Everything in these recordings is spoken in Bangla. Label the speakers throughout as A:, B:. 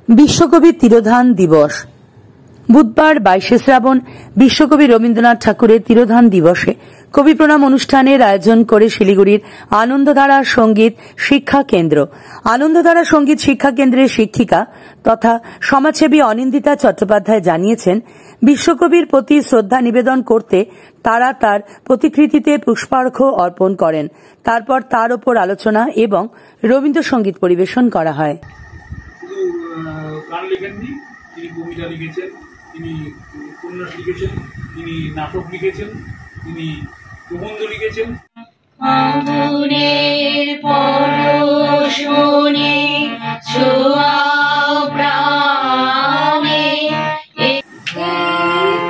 A: বিশ্বকবি তিরোধান দিবস। বুধবার 22শে শ্রাবণ বিশ্বকবি রবীন্দ্রনাথ ঠাকুরের তিরোধান দিবসে কবি প্রণাম অনুষ্ঠানের আয়োজন করে শিলিগুড়ির আনন্দধারা সঙ্গীত শিক্ষা কেন্দ্র। আনন্দধারা সঙ্গীত শিক্ষা কেন্দ্রের শিক্ষিকা তথা সমাজসেবী অনিন্দিতা চট্টোপাধ্যায় জানিয়েছেন, বিশ্বকবির প্রতি শ্রদ্ধা নিবেদন করতে তারা তার প্রতিকৃতিতে পুষ্পার্ঘ্য অর্পণ করেন। তারপর তার ওপর আলোচনা এবং রবীন্দ্রসঙ্গীত পরিবেশন করা হয়।
B: গান লেখেননি, তিনি কবিতা লিখেছেন, তিনি উপন্যাস লিখেছেন, তিনি নাটক লিখেছেন, তিনি প্রবন্ধ লিখেছেন।
C: আগুনের পরশমণি ছোঁয়াও প্রাণে,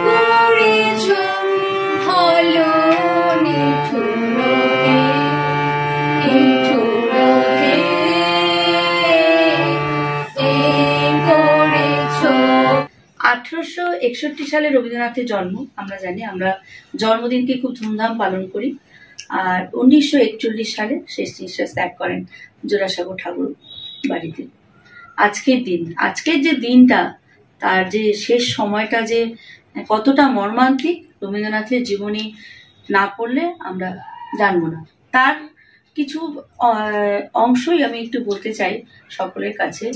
C: করেছ ভালো নিঠুরকে নিঠুরকে করেছ। 1861 সালে রবীন্দ্রনাথের জন্ম। আমরা জানি, আমরা জন্মদিনকে খুব ধুমধাম পালন করি। আর 1941 সালে শেষ নিঃশ্বাস ত্যাগ করেন জোড়াসাঁকো ঠাকুর বাড়িতে। আজকের যে দিনটা, তার যে শেষ সময়টা যে কতটা মর্মান্তিক, রবীন্দ্রনাথের জীবনী না পড়লে আমরা জানবো না। তার কিছু অংশই আমি একটু বলতে চাই সকলের কাছে,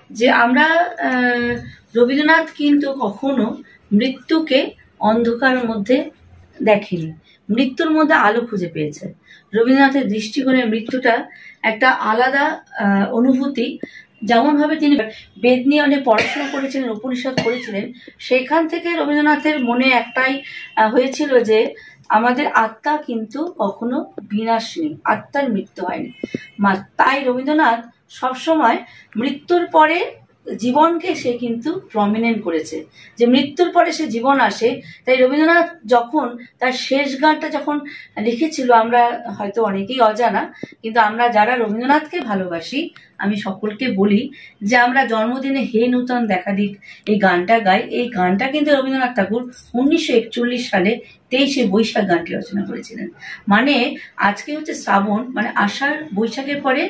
C: যে আমরা রবীন্দ্রনাথ কিন্তু কখনো মৃত্যুকে অন্ধকারের মধ্যে দেখেনি, মৃত্যুর মধ্যে আলো খুঁজে পেয়েছে। রবীন্দ্রনাথের দৃষ্টিকোণে মৃত্যুটা একটা আলাদা অনুভূতি। যেমন ভাবে তিনি বেদ নিয়ে অনেক পড়াশোনা করেছিলেন, উপনিষদ পড়েছিলেন, সেখান থেকে রবীন্দ্রনাথের মনে একটাই হয়েছিল যে আমাদের আত্মা কিন্তু কখনো বিনাশ নেই, আত্মার মৃত্যু হয়নি। তাই রবীন্দ্রনাথ সবসময় মৃত্যুর পরে জীবনকে সে কিন্তু প্রমিনেন্ট করেছে, যে মৃত্যুর পরে সে জীবন আসে। তাই রবীন্দ্রনাথ যখন তার শেষ গানটা যখন লিখেছিল, আমরা হয়তো অনেকেই অজানা, কিন্তু আমরা যারা রবীন্দ্রনাথকে ভালোবাসি, আমি সকলকে বলি যে আমরা জন্মদিনে হে নূতন দেখা দিক এই গানটা গাই। এই গানটা কিন্তু রবীন্দ্রনাথ ঠাকুর 1941 সালে 23শে বৈশাখ গানটি রচনা করেছিলেন। মানে আজকে হচ্ছে শ্রাবণ, মানে আষাঢ়, বৈশাখের পরে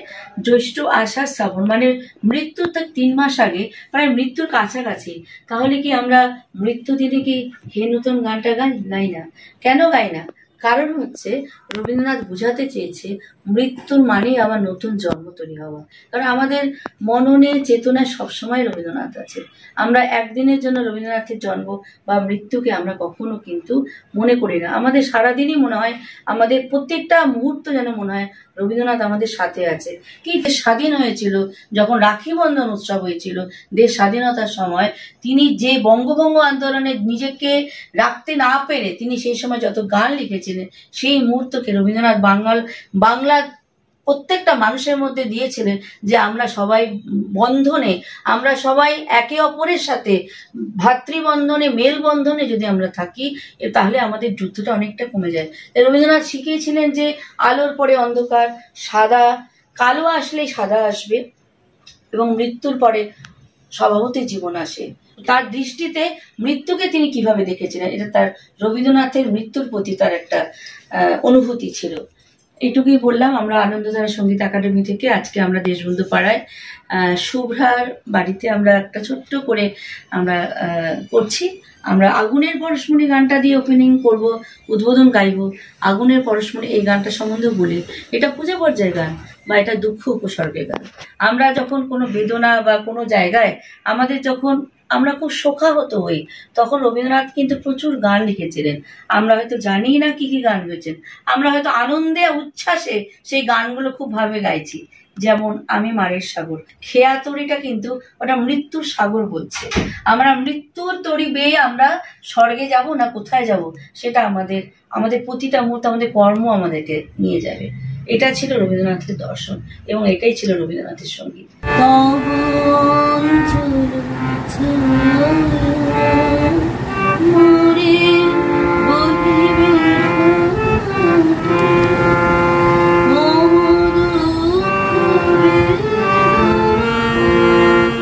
C: জ্যৈষ্ঠ, আষাঢ়, শ্রাবণ, মানে মৃত্যুর তার 3 মাস আগে, মানে মৃত্যুর কাছাকাছি। তাহলে কি আমরা মৃত্যু দিনে কি হে নূতন গানটা গাই না? কেন গাই না? কারণ হচ্ছে রবীন্দ্রনাথ বোঝাতে চেয়েছে মৃত্যুর মানেই আবার নতুন জন্ম তৈরি হওয়া। কারণ আমাদের মননে চেতনায় সবসময় রবীন্দ্রনাথ আছে। আমরা একদিনের জন্য রবীন্দ্রনাথের জন্ম বা মৃত্যুকে আমরা কখনো কিন্তু মনে করি না। আমাদের সারাদিনই মনে হয়, আমাদের প্রত্যেকটা মুহূর্ত যেন মনে হয় রবীন্দ্রনাথ আমাদের সাথে আছে। কি স্বাধীন হয়েছিল, যখন রাখি বন্ধন উৎসব হয়েছিল দেশ স্বাধীনতার সময়, তিনি যে বঙ্গভঙ্গ আন্দোলনে নিজেকে রাখতে না পেরে তিনি সেই সময় যত গান লিখেছিলেন, সেই মুহূর্তকে রবীন্দ্রনাথ বাংলা প্রত্যেকটা মানুষের মধ্যে দিয়েছিলেন, যে আমরা সবাই বন্ধনে, আমরা সবাই একে অপরের সাথে ভাতৃবন্ধনে, মেলবন্ধনে যদি আমরা থাকি, তাহলে আমাদের যুদ্ধটা অনেকটা কমে যায়। রবীন্দ্রনাথ শিখিয়েছিলেন যে আলোর পরে অন্ধকার, সাদা, কালো আসলেই সাদা আসবে, এবং মৃত্যুর পরে স্বভাবতই জীবন আসে। তার দৃষ্টিতে মৃত্যুকে তিনি কিভাবে দেখেছিলেন, এটা তার রবীন্দ্রনাথের মৃত্যুর প্রতি তার একটা অনুভূতি ছিল। এইটুকুই বললাম। আমরা আনন্দধারা সঙ্গীত একাডেমি থেকে আজকে আমরা দেশবন্ধু পাড়ায় শুভ্রার বাড়িতে আমরা একটা ছোট্ট করে আমরা করছি। আমরা আগুনের পরশমণি গানটা দিয়ে ওপেনিং করব, উদ্বোধন গাইব। আগুনের পরশমণি এই গানটা সম্বন্ধে বলি, এটা পূজা পর্যায়ের গান বা এটা দুঃখ উপসর্গের গান। আমরা যখন কোনো বেদনা বা কোনো জায়গায় আমাদের যখন আমরা খুব শোকাহত হই, তখন রবীন্দ্রনাথ কিন্তু প্রচুর গান লিখেছিলেন। আমরা হয়তো জানি না কি কি গান হয়েছেন, আমরা হয়তো আনন্দে উচ্ছ্বাসে সেই গানগুলো খুব ভাবে গাইছি। যেমন আমি মারের সাগর, খেয়া তরিটা কিন্তু ওটা মৃত্যুর সাগর বলছে। আমরা মৃত্যুর তরি বেয়ে আমরা স্বর্গে যাব না কোথায় যাব, সেটা আমাদের প্রতিটা মুহূর্তে আমাদের কর্ম আমাদেরকে নিয়ে যাবে। এটা ছিল রবীন্দ্রনাথের দর্শন, এবং এটাই ছিল রবীন্দ্রনাথের সঙ্গীত। পবন